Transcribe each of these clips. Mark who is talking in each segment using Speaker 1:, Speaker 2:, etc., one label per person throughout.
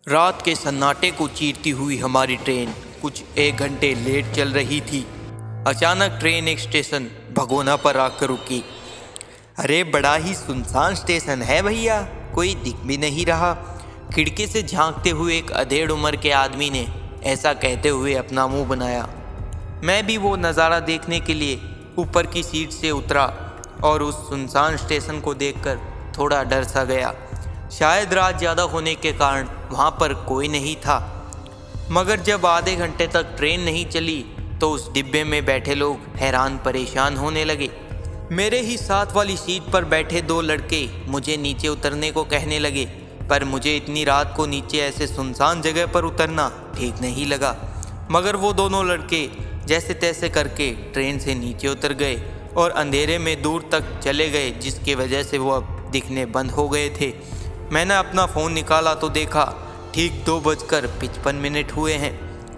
Speaker 1: रात के सन्नाटे को चीरती हुई हमारी ट्रेन कुछ 1 घंटे लेट चल रही थी। अचानक ट्रेन एक स्टेशन भगोना पर आकर रुकी। अरे बड़ा ही सुनसान स्टेशन है भैया, कोई दिख भी नहीं रहा। खिड़की से झांकते हुए एक अधेड़ उम्र के आदमी ने ऐसा कहते हुए अपना मुंह बनाया। मैं भी वो नज़ारा देखने के लिए ऊपर की सीट से उतरा और उस सुनसान स्टेशन को देखकर थोड़ा डर सा गया। शायद रात ज़्यादा होने के कारण वहाँ पर कोई नहीं था। मगर जब आधे घंटे तक ट्रेन नहीं चली तो उस डिब्बे में बैठे लोग हैरान परेशान होने लगे। मेरे ही साथ वाली सीट पर बैठे 2 लड़के मुझे नीचे उतरने को कहने लगे, पर मुझे इतनी रात को नीचे ऐसे सुनसान जगह पर उतरना ठीक नहीं लगा। मगर वो दोनों लड़के जैसे तैसे करके ट्रेन से नीचे उतर गए और अंधेरे में दूर तक चले गए, जिसकी वजह से वो अब दिखने बंद हो गए थे। मैंने अपना फ़ोन निकाला तो देखा ठीक 2:55 हुए हैं।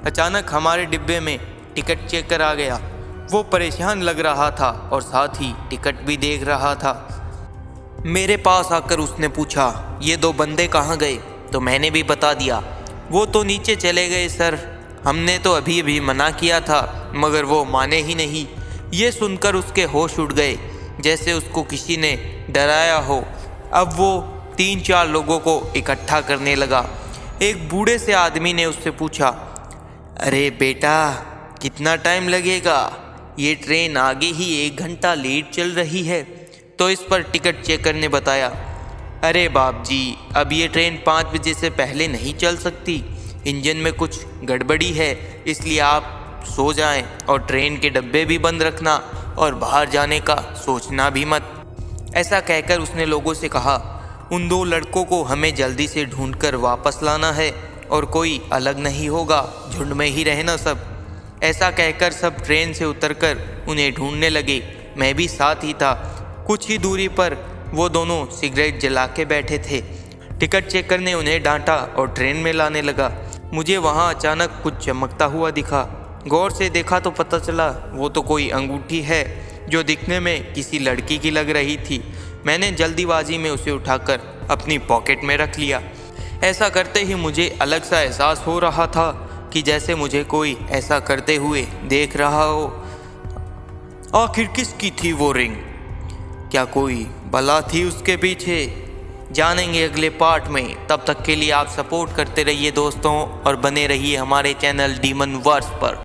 Speaker 1: अचानक हमारे डिब्बे में टिकट चेकर आ गया। वो परेशान लग रहा था और साथ ही टिकट भी देख रहा था। मेरे पास आकर उसने पूछा, ये 2 बंदे कहाँ गए? तो मैंने भी बता दिया। वो तो नीचे चले गए सर, हमने तो अभी अभी मना किया था मगर वो माने ही नहीं। ये सुनकर उसके होश उड़ गए, जैसे उसको किसी ने डराया हो। अब वो 3-4 लोगों को इकट्ठा करने लगा। एक बूढ़े से आदमी ने उससे पूछा, अरे बेटा कितना टाइम लगेगा? ये ट्रेन आगे ही 1 घंटा लेट चल रही है। तो इस पर टिकट चेकर ने बताया, अरे बाप जी, अब ये ट्रेन 5 बजे से पहले नहीं चल सकती। इंजन में कुछ गड़बड़ी है, इसलिए आप सो जाएं और ट्रेन के डब्बे भी बंद रखना और बाहर जाने का सोचना भी मत। ऐसा कहकर उसने लोगों से कहा, उन 2 लड़कों को हमें जल्दी से ढूंढकर वापस लाना है और कोई अलग नहीं होगा, झुंड में ही रहना सब। ऐसा कहकर सब ट्रेन से उतरकर उन्हें ढूंढने लगे। मैं भी साथ ही था। कुछ ही दूरी पर वो दोनों सिगरेट जला के बैठे थे। टिकट चेकर ने उन्हें डांटा और ट्रेन में लाने लगा। मुझे वहाँ अचानक कुछ चमकता हुआ दिखा। गौर से देखा तो पता चला वो तो कोई अंगूठी है जो दिखने में किसी लड़की की लग रही थी। मैंने जल्दीबाजी में उसे उठाकर अपनी पॉकेट में रख लिया। ऐसा करते ही मुझे अलग सा एहसास हो रहा था कि जैसे मुझे कोई ऐसा करते हुए देख रहा हो। आखिर किसकी थी वो रिंग? क्या कोई बला थी उसके पीछे? जानेंगे अगले पार्ट में। तब तक के लिए आप सपोर्ट करते रहिए दोस्तों और बने रहिए हमारे चैनल डीमन वर्स पर।